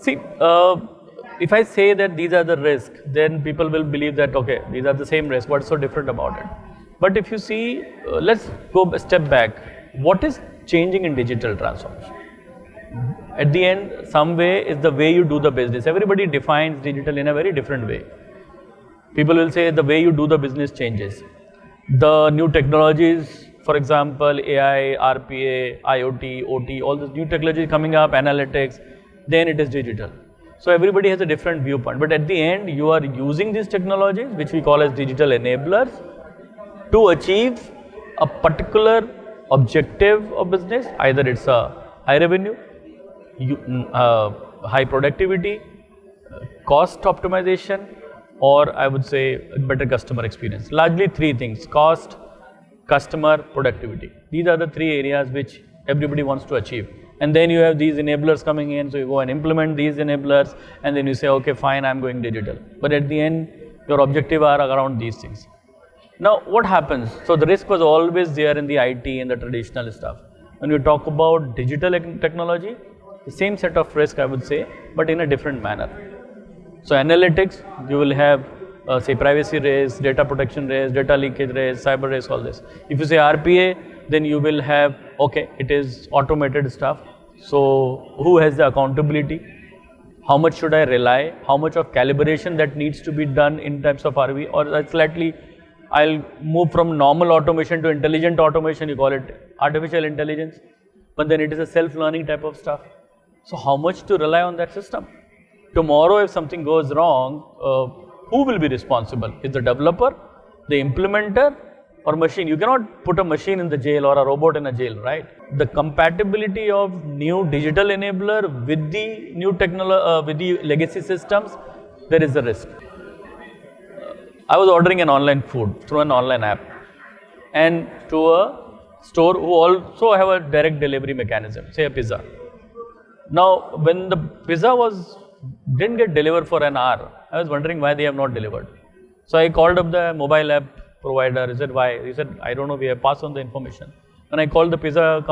See, if I say that these are the risks, then people will believe that, okay, these are the same risks, what's so different about it? But if you see, let's go a step back. What is changing in digital transformation? At the end, some way is the way you do the business. Everybody defines digital in a very different way. People will say the way you do the business changes. The new technologies, for example, AI, RPA, IoT, OT, all this new technology coming up, analytics, then it is digital. So everybody has a different viewpoint. But at the end, you are using these technologies, which we call as digital enablers, to achieve a particular objective of business. Either it's a high revenue, high productivity, cost optimization, or I would say better customer experience. Largely three things: cost, customer, productivity. These are the three areas which everybody wants to achieve. And then you have these enablers coming in, so you go and implement these enablers, and then you say, okay, fine, I'm going digital. But at the end, your objective are around these things. Now, what happens? So the risk was always there in the IT and the traditional stuff. When we talk about digital technology, the same set of risk, I would say, but in a different manner. So analytics, you will have say privacy risk, data protection risk, data leakage risk, cyber risk, all this. If you say RPA, then you will have, okay, it is automated stuff. So who has the accountability? How much should I rely? How much of calibration that needs to be done in terms of RV? Or slightly, I'll move from normal automation to intelligent automation, you call it artificial intelligence, but then it is a self-learning type of stuff. So how much to rely on that system? Tomorrow if something goes wrong, who will be responsible? Is the developer, the implementer, or machine? You cannot put a machine in the jail or a robot in a jail, right? The compatibility of new digital enabler with the new technology, with the legacy systems, there is a risk. I was ordering an online food through an online app, and to a store who also have a direct delivery mechanism, say a pizza. Now, when the pizza didn't get delivered for an hour, I was wondering why they have not delivered. So I called up the mobile app provider. He said, why? He said, I don't know, we have passed on the information. When I called the pizza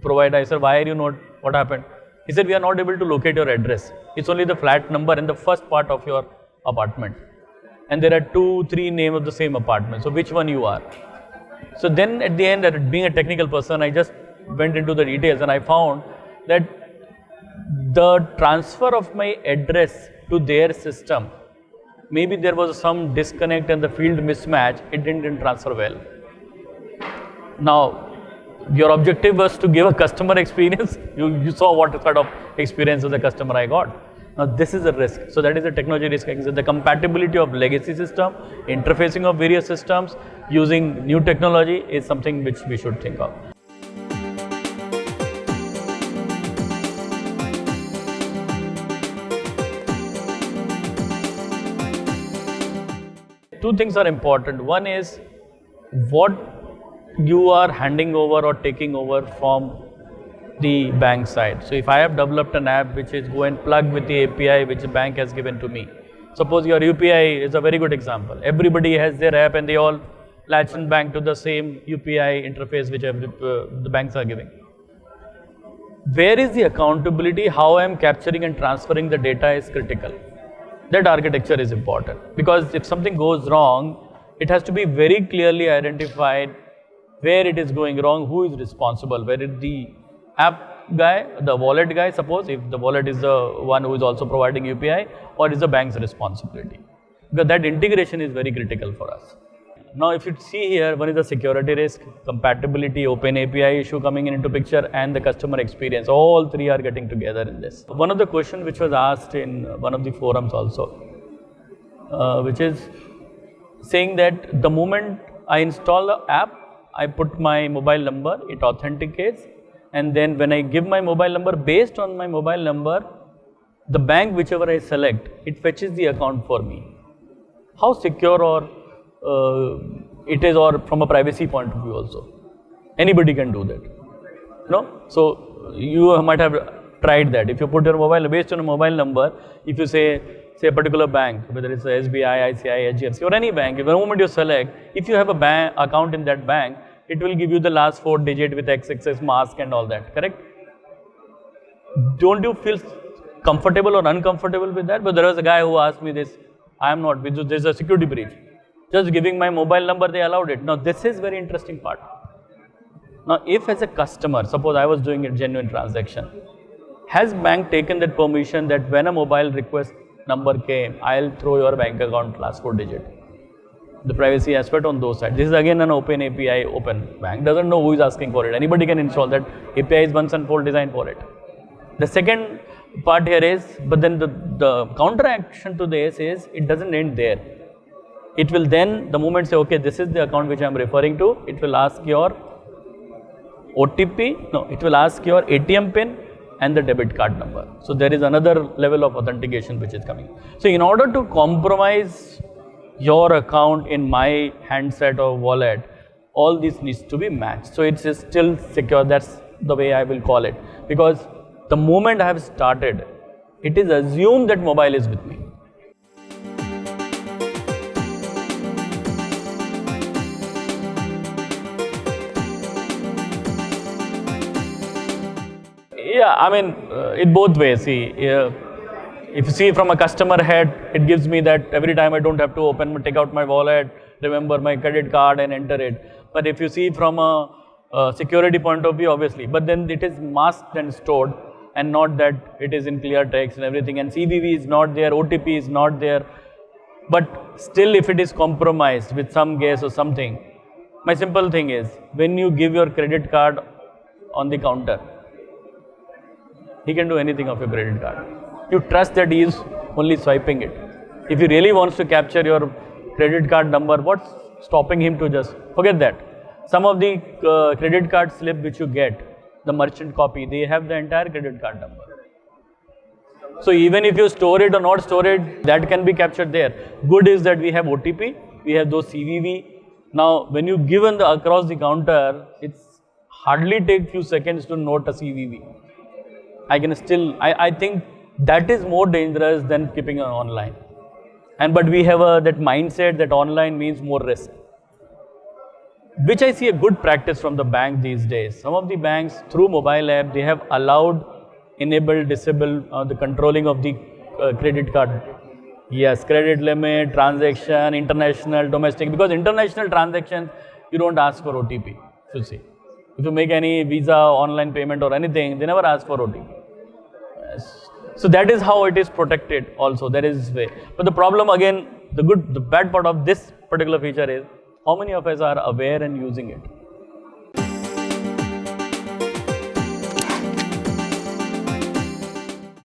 provider, I said, why are you not, what happened? He said, we are not able to locate your address. It's only the flat number and the first part of your apartment. And there are 2-3 names of the same apartment. So which one you are? So then at the end, being a technical person, I just went into the details and I found that the transfer of my address to their system, maybe there was some disconnect and the field mismatch, it didn't transfer well. Now, your objective was to give a customer experience, you saw what sort of experience of the customer I got. Now, this is a risk. So that is a technology risk. The compatibility of legacy system, interfacing of various systems, using new technology is something which we should think of. Two things are important. One is what you are handing over or taking over from the bank side. So if I have developed an app which is go and plug with the API which the bank has given to me. Suppose your UPI is a very good example. Everybody has their app and they all latch in bank to the same UPI interface which the banks are giving. Where is the accountability? How I am capturing and transferring the data is critical. That architecture is important, because if something goes wrong, it has to be very clearly identified where it is going wrong, who is responsible, whether it's the app guy, the wallet guy, suppose if the wallet is the one who is also providing UPI, or is the bank's responsibility, because that integration is very critical for us. Now if you see here, one is the security risk, compatibility, open API issue coming into picture, and the customer experience. All three are getting together in this. One of the questions which was asked in one of the forums also, which is saying that the moment I install the app, I put my mobile number, it authenticates, and then when I give my mobile number, based on my mobile number, the bank whichever I select, it fetches the account for me. How secure or it is, or from a privacy point of view also? Anybody can do that, no? So you might have tried that. If you put your mobile, based on a mobile number, if you say a particular bank, whether it's SBI, ICI, HDFC or any bank, the moment you select, if you have a bank account in that bank, it will give you the last 4 digits with XXX mask and all that, correct? Don't you feel comfortable or uncomfortable with that, but there was a guy who asked me this, I am not, there's a security breach. Just giving my mobile number, they allowed it. Now this is very interesting part. Now if as a customer, suppose I was doing a genuine transaction, has bank taken that permission that when a mobile request number came, I'll throw your bank account last 4 digit? The privacy aspect on those sides. This is again an open API, open bank doesn't know who is asking for it. Anybody can install that. API is once and for designed for it. The second part here is, but then the counteraction to this is, it doesn't end there. It will then, the moment say, okay, this is the account which I am referring to, it will ask your OTP, no, it will ask your ATM pin and the debit card number. So there is another level of authentication which is coming. So in order to compromise your account in my handset or wallet, all this needs to be matched. So it's still secure, that's the way I will call it. Because the moment I have started, it is assumed that mobile is with me. Yeah, I mean, it both ways. See, if you see from a customer head, it gives me that every time I don't have to take out my wallet, remember my credit card and enter it. But if you see from a security point of view, obviously, but then it is masked and stored, and not that it is in clear text and everything, and CVV is not there, OTP is not there. But still, if it is compromised with some guess or something, my simple thing is, when you give your credit card on the counter, he can do anything of your credit card. You trust that he is only swiping it. If he really wants to capture your credit card number, what's stopping him to just forget that? Some of the credit card slip which you get, the merchant copy, they have the entire credit card number. So even if you store it or not store it, that can be captured there. Good is that we have OTP, we have those CVV. Now when you give across the counter, it's hardly take few seconds to note a CVV. I think that is more dangerous than keeping it online. But we have that mindset that online means more risk, which I see a good practice from the bank these days. Some of the banks through mobile app, they have allowed enable, disable the controlling of the credit card. Yes, credit limit, transaction, international, domestic, because international transactions, you don't ask for OTP, you see. If you make any Visa online payment or anything, they never ask for OTP. Yes. So that is how it is protected also, that is way. But the problem again, the bad part of this particular feature is, how many of us are aware and using it?